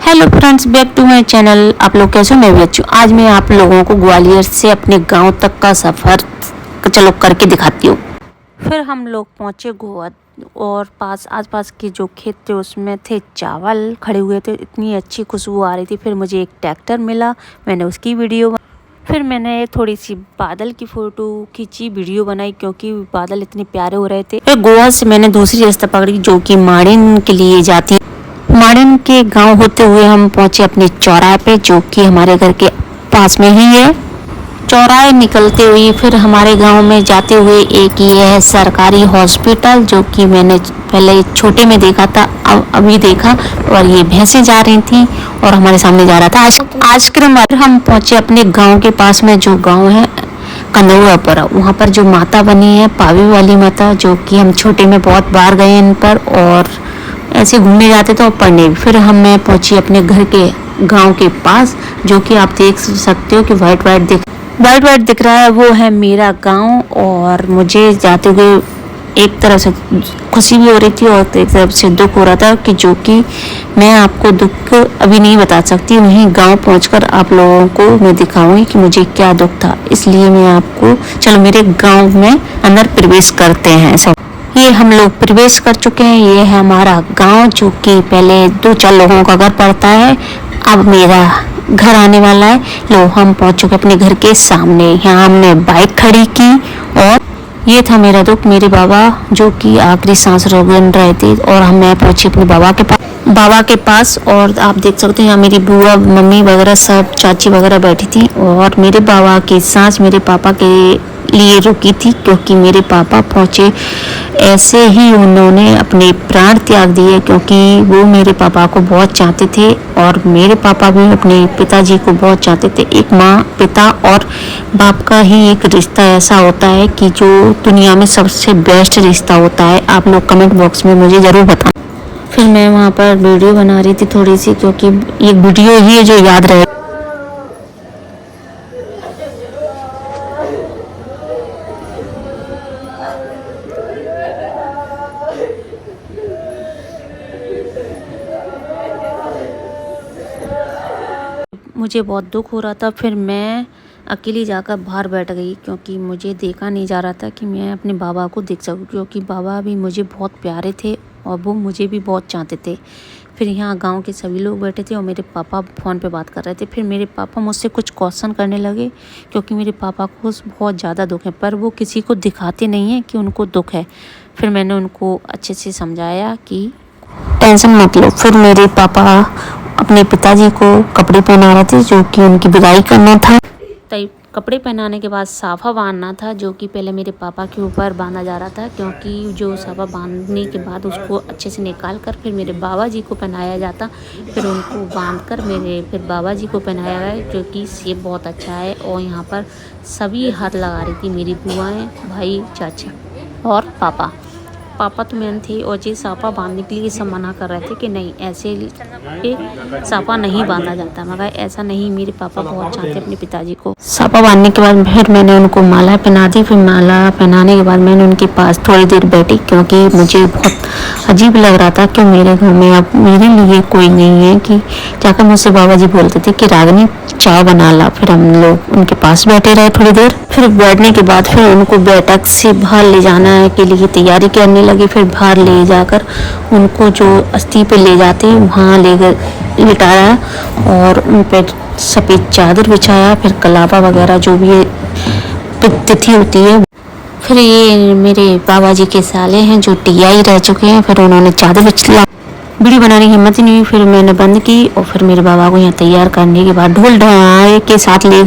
Hello friends, back to my channel. आप लोग कैसे हो? मैं भी अच्छी हूँ। आज मैं आप लोगों को ग्वालियर से अपने गांव तक का सफ़र चलो करके दिखाती हूँ। फिर हम लोग पहुँचे गोवा और आसपास के जो खेत थे उसमें थे चावल खड़े हुए थे। इतनी अच्छी खुशबू आ रही थी। फिर मुझे एक ट्रैक्टर मिला, मैंने उसकी वीडियो फिर मैंने थोड़ी सी बादल की फ़ोटो खींची, वीडियो बनाई क्योंकि बादल इतने प्यारे हो रहे थे। फिर गोवा से मैंने दूसरी रास्ता पकड़ी जो कि माड़िन के लिए जाती है। माड़िन के गांव होते हुए हम पहुंचे अपने चौराहे पे जो कि हमारे घर के पास में ही है। चौराहे निकलते हुए फिर हमारे गांव में जाते हुए एक ये है सरकारी हॉस्पिटल जो कि मैंने पहले छोटे में देखा था, अभी देखा। और ये भैंसें जा रही थी और हमारे सामने जा रहा था आइसक्रीम। हम पहुंचे अपने गांव के पास में जो गांव है कंदौड़ापुरा, वहाँ पर जो माता बनी है पावी वाली माता, जो कि हम छोटे में बहुत बार गए इन पर और ऐसे घूमने जाते थे और पढ़ने भी। फिर मैं पहुंची अपने घर के गांव के पास जो कि आप देख सकते हो कि वाइट वाइट दिख रहा है, वो है मेरा गांव। और मुझे जाते हुए एक तरफ से खुशी भी हो रही थी और एक तरफ से दुख हो रहा था कि जो कि मैं आपको दुख अभी नहीं बता सकती, वहीं गांव पहुंचकर आप लोगों को मैं दिखाऊंगी कि मुझे क्या दुख था। इसलिए मैं आपको चलो मेरे गांव में अंदर प्रवेश करते हैं। सब ये हम लोग प्रवेश कर चुके हैं। ये है हमारा गांव जो कि पहले 2-4 लोगों का घर पड़ता है, अब मेरा घर आने वाला है। लो हम पहुंच चुके अपने घर के सामने। यहाँ हमने बाइक खड़ी की और ये था मेरा दुख, मेरे बाबा जो कि आखिरी सांस रोकन रहे थे। और मैं पहुंची अपने बाबा के पास और आप देख सकते हैं यहाँ मेरी बुआ मम्मी वगैरह सब चाची वगैरह बैठी थी। और मेरे बाबा की सांस मेरे पापा के लिए रुकी थी क्योंकि मेरे पापा पहुंचे ऐसे ही उन्होंने अपने प्राण त्याग दिए क्योंकि वो मेरे पापा को बहुत चाहते थे और मेरे पापा भी अपने पिताजी को बहुत चाहते थे। एक माँ पिता और बाप का ही एक रिश्ता ऐसा होता है कि जो दुनिया में सबसे बेस्ट रिश्ता होता है। आप लोग कमेंट बॉक्स में मुझे ज़रूर बताएं। फिर मैं वहाँ पर वीडियो बना रही थी थोड़ी सी क्योंकि एक वीडियो ही है जो याद रहे। मुझे बहुत दुख हो रहा था। फिर मैं अकेली जाकर बाहर बैठ गई क्योंकि मुझे देखा नहीं जा रहा था कि मैं अपने बाबा को देख सकूं क्योंकि बाबा भी मुझे बहुत प्यारे थे और वो मुझे भी बहुत चाहते थे। फिर यहाँ गांव के सभी लोग बैठे थे और मेरे पापा फ़ोन पे बात कर रहे थे। फिर मेरे पापा मुझसे कुछ क्वेश्चन करने लगे क्योंकि मेरे पापा को बहुत ज़्यादा दुख है पर वो किसी को दिखाते नहीं हैं कि उनको दुख है। फिर मैंने उनको अच्छे से समझाया कि टेंशन मत लो। फिर मेरे पापा अपने पिताजी को कपड़े पहना रहे थे जो कि उनकी विदाई करना था। तब कपड़े पहनाने के बाद साफ़ा बांधना था जो कि पहले मेरे पापा के ऊपर बांधा जा रहा था क्योंकि जो साफ़ा बांधने के बाद उसको अच्छे से निकाल कर फिर मेरे बाबा जी को पहनाया जाता। फिर उनको बांध कर फिर बाबा जी को पहनाया गया जो कि शेप बहुत अच्छा है। और यहाँ पर सभी हाथ लगा रही थी, मेरी बुआएँ, भाई, चाचा और पापा तो मैन थे। और जी साफ़ा बांधने के लिए सब मना कर रहे थे कि नहीं ऐसे साफ़ा नहीं बांधा जाता, मगर ऐसा नहीं, मेरे पापा बहुत चाहते अपने पिताजी को। साफ़ा बांधने के बाद फिर मैंने उनको माला पहना दी। फिर माला पहनाने के बाद मैंने उनके पास थोड़ी देर बैठी क्योंकि मुझे बहुत अजीब लग रहा था कि मेरे घर में अब मेरे लिए कोई नहीं है। कि जाकर मुझसे बाबा जी बोलते थे कि रागनी चाय बना ला। फिर हम लोग उनके पास बैठे रहे थोड़ी देर। फिर बैठने के बाद फिर उनको बैठक से बाहर ले जाना के लिए तैयारी करने लगी। फिर बाहर ले जाकर उनको जो अस्थि पे ले जाते वहाँ लिटाया और उन पर सफ़ेद चादर बिछाया। फिर कलावा वगैरह जो भी तिथि होती है। फिर ये मेरे बाबा जी के साले हैं जो टीआई रह चुके हैं। फिर उन्होंने चादर बिछला, वीडियो बनाने की हिम्मत ही नहीं हुई। फिर मैंने बंद की और फिर मेरे बाबा को यहाँ तैयार करने के बाद ढोल ढाई के साथ ले गए।